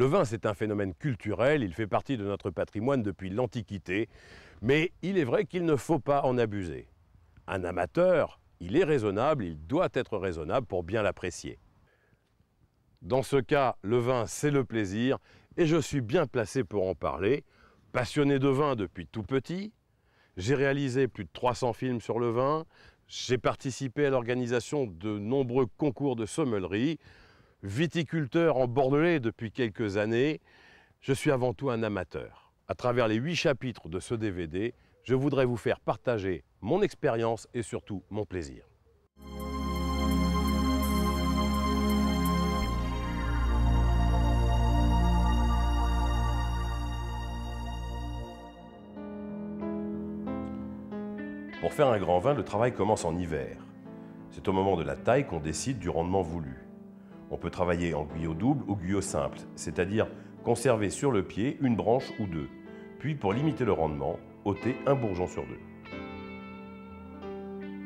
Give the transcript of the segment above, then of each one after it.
Le vin, c'est un phénomène culturel, il fait partie de notre patrimoine depuis l'Antiquité, mais il est vrai qu'il ne faut pas en abuser. Un amateur, il est raisonnable, il doit être raisonnable pour bien l'apprécier. Dans ce cas, le vin, c'est le plaisir, et je suis bien placé pour en parler. Passionné de vin depuis tout petit, j'ai réalisé plus de 300 films sur le vin, j'ai participé à l'organisation de nombreux concours de sommellerie, viticulteur en Bordelais depuis quelques années, je suis avant tout un amateur. À travers les 8 chapitres de ce DVD, je voudrais vous faire partager mon expérience et surtout mon plaisir. Pour faire un grand vin, le travail commence en hiver. C'est au moment de la taille qu'on décide du rendement voulu. On peut travailler en guyot double ou guyot simple, c'est-à-dire conserver sur le pied une branche ou deux, puis pour limiter le rendement, ôter un bourgeon sur deux.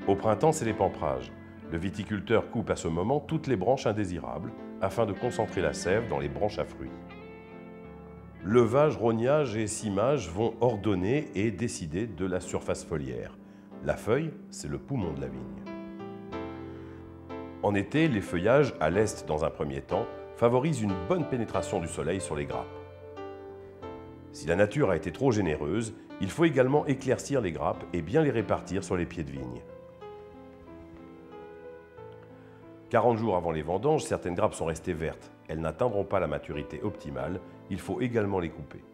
Au printemps, c'est l'épampérage. Le viticulteur coupe à ce moment toutes les branches indésirables afin de concentrer la sève dans les branches à fruits. Levage, rognage et cimage vont ordonner et décider de la surface foliaire. La feuille, c'est le poumon de la vigne. En été, les feuillages, à l'est dans un premier temps, favorisent une bonne pénétration du soleil sur les grappes. Si la nature a été trop généreuse, il faut également éclaircir les grappes et bien les répartir sur les pieds de vigne. 40 jours avant les vendanges, certaines grappes sont restées vertes. Elles n'atteindront pas la maturité optimale, il faut également les couper.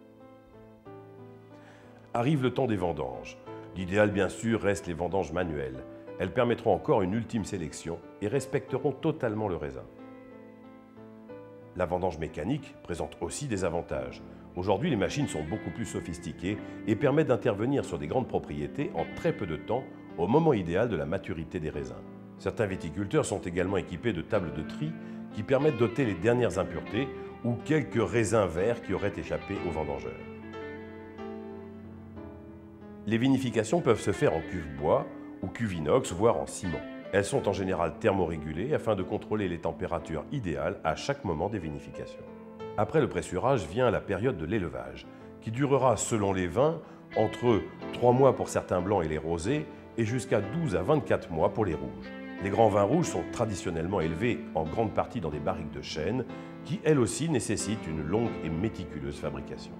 Arrive le temps des vendanges. L'idéal, bien sûr, reste les vendanges manuelles. Elles permettront encore une ultime sélection et respecteront totalement le raisin. La vendange mécanique présente aussi des avantages. Aujourd'hui, les machines sont beaucoup plus sophistiquées et permettent d'intervenir sur des grandes propriétés en très peu de temps, au moment idéal de la maturité des raisins. Certains viticulteurs sont également équipés de tables de tri qui permettent d'ôter les dernières impuretés ou quelques raisins verts qui auraient échappé aux vendangeurs. Les vinifications peuvent se faire en cuve bois ou cuve inox, voire en ciment. Elles sont en général thermorégulées afin de contrôler les températures idéales à chaque moment des vinifications. Après le pressurage vient la période de l'élevage, qui durera selon les vins entre 3 mois pour certains blancs et les rosés et jusqu'à 12 à 24 mois pour les rouges. Les grands vins rouges sont traditionnellement élevés en grande partie dans des barriques de chêne qui, elles aussi, nécessitent une longue et méticuleuse fabrication.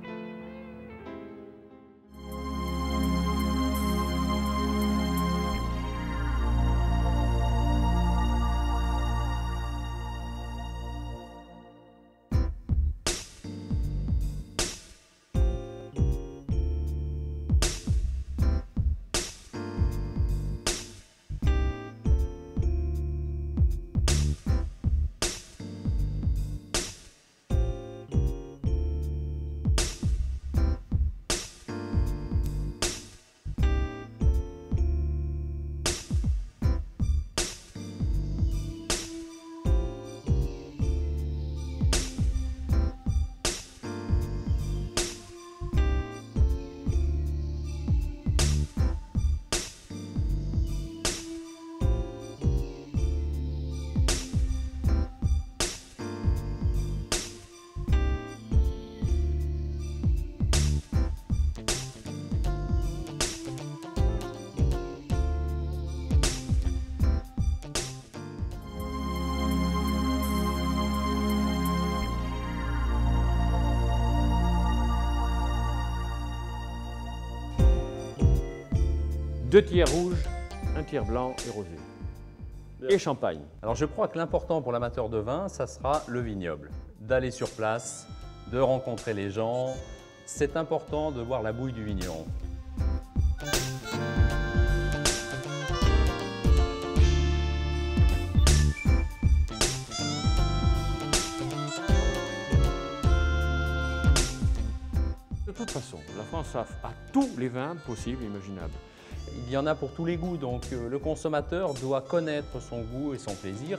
Deux tiers rouge, un tiers blanc et rosé. Et champagne. Alors je crois que l'important pour l'amateur de vin, ça sera le vignoble. D'aller sur place, de rencontrer les gens. C'est important de voir la bouille du vigneron. De toute façon, la France a tous les vins possibles et imaginables. Il y en a pour tous les goûts, donc le consommateur doit connaître son goût et son plaisir.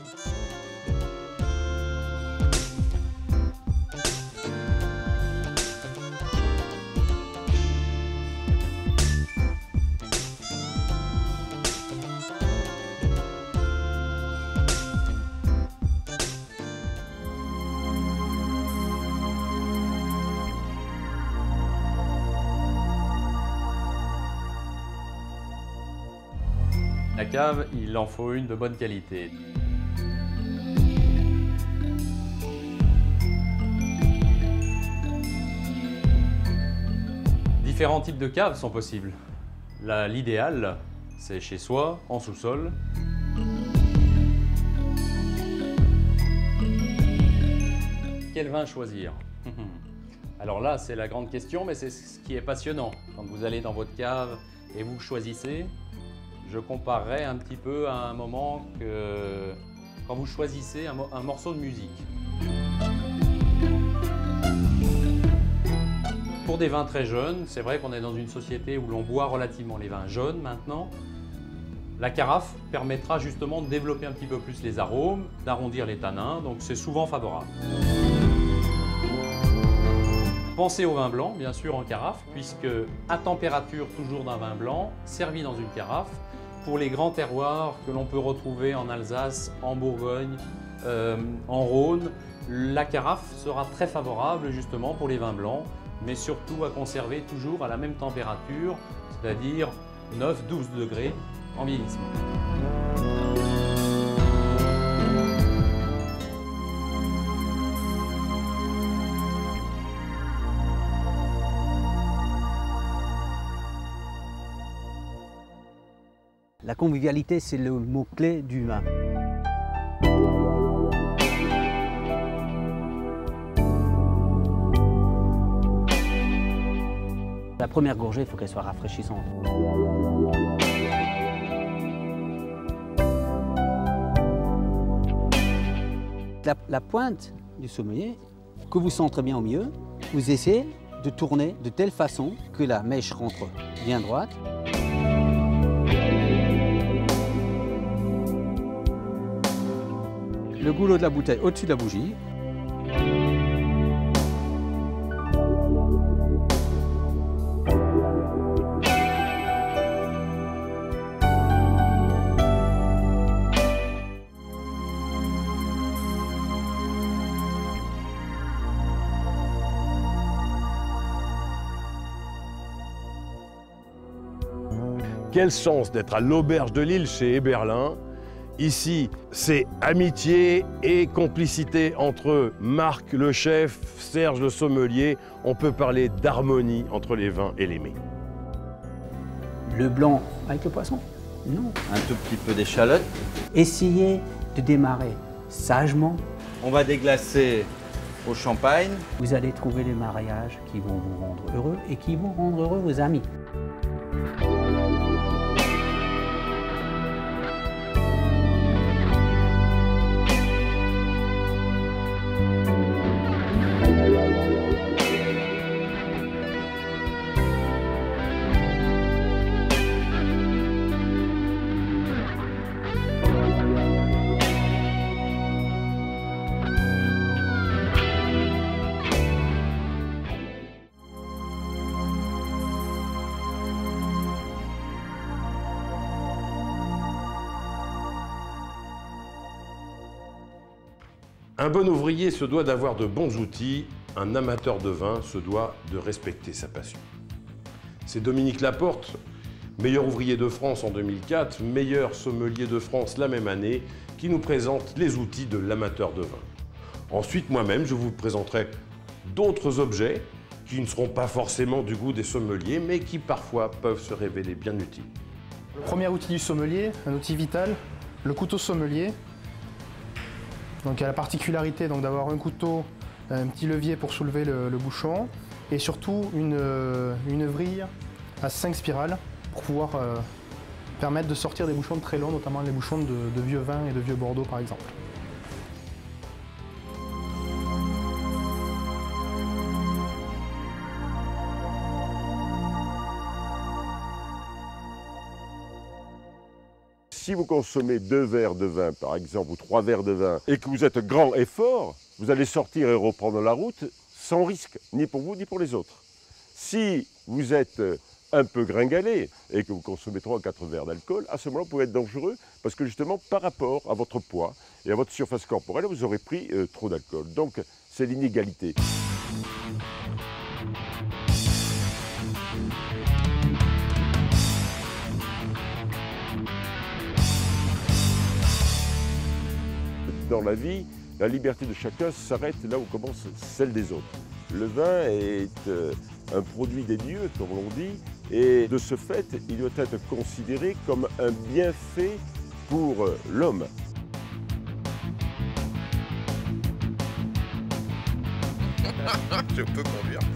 La cave, il en faut une de bonne qualité. Différents types de caves sont possibles. L'idéal, c'est chez soi, en sous-sol. Quel vin choisir? Alors là, c'est la grande question, mais c'est ce qui est passionnant. Quand vous allez dans votre cave et vous choisissez, je comparerais un petit peu à un moment que quand vous choisissez un morceau de musique. Pour des vins très jeunes, c'est vrai qu'on est dans une société où l'on boit relativement les vins jaunes maintenant. La carafe permettra justement de développer un petit peu plus les arômes, d'arrondir les tanins, donc c'est souvent favorable. Pensez au vin blanc, bien sûr, en carafe, puisque à température toujours d'un vin blanc, servi dans une carafe, pour les grands terroirs que l'on peut retrouver en Alsace, en Bourgogne, en Rhône, la carafe sera très favorable justement pour les vins blancs, mais surtout à conserver toujours à la même température, c'est-à-dire 9-12 degrés en vieillissement. La convivialité, c'est le mot-clé du vin. La première gorgée, il faut qu'elle soit rafraîchissante. La pointe du sommelier, que vous centrez bien au milieu, vous essayez de tourner de telle façon que la mèche rentre bien droite. Le goulot de la bouteille au-dessus de la bougie. Quel sens d'être à l'auberge de Lille chez Héberlin. Ici, c'est amitié et complicité entre Marc le chef, Serge le sommelier. On peut parler d'harmonie entre les vins et les mets. Le blanc avec le poisson? Non. Un tout petit peu d'échalote. Essayez de démarrer sagement. On va déglacer au champagne. Vous allez trouver les mariages qui vont vous rendre heureux et qui vont rendre heureux vos amis. Un bon ouvrier se doit d'avoir de bons outils, un amateur de vin se doit de respecter sa passion. C'est Dominique Laporte, meilleur ouvrier de France en 2004, meilleur sommelier de France la même année, qui nous présente les outils de l'amateur de vin. Ensuite, moi-même, je vous présenterai d'autres objets qui ne seront pas forcément du goût des sommeliers, mais qui parfois peuvent se révéler bien utiles. Le premier outil du sommelier, un outil vital, le couteau sommelier. Donc il y a la particularité d'avoir un couteau, un petit levier pour soulever le bouchon et surtout une vrille à 5 spirales pour pouvoir permettre de sortir des bouchons très longs, notamment les bouchons de vieux vin et de vieux Bordeaux par exemple. Si vous consommez 2 verres de vin, par exemple, ou 3 verres de vin, et que vous êtes grand et fort, vous allez sortir et reprendre la route sans risque, ni pour vous, ni pour les autres. Si vous êtes un peu gringalet et que vous consommez 3 ou 4 verres d'alcool, à ce moment-là, vous pouvez être dangereux parce que justement, par rapport à votre poids et à votre surface corporelle, vous aurez pris trop d'alcool. Donc, c'est l'inégalité. dans la vie, la liberté de chacun s'arrête là où commence celle des autres. Le vin est un produit des dieux, comme l'on dit, et de ce fait, il doit être considéré comme un bienfait pour l'homme. Je peux conduire.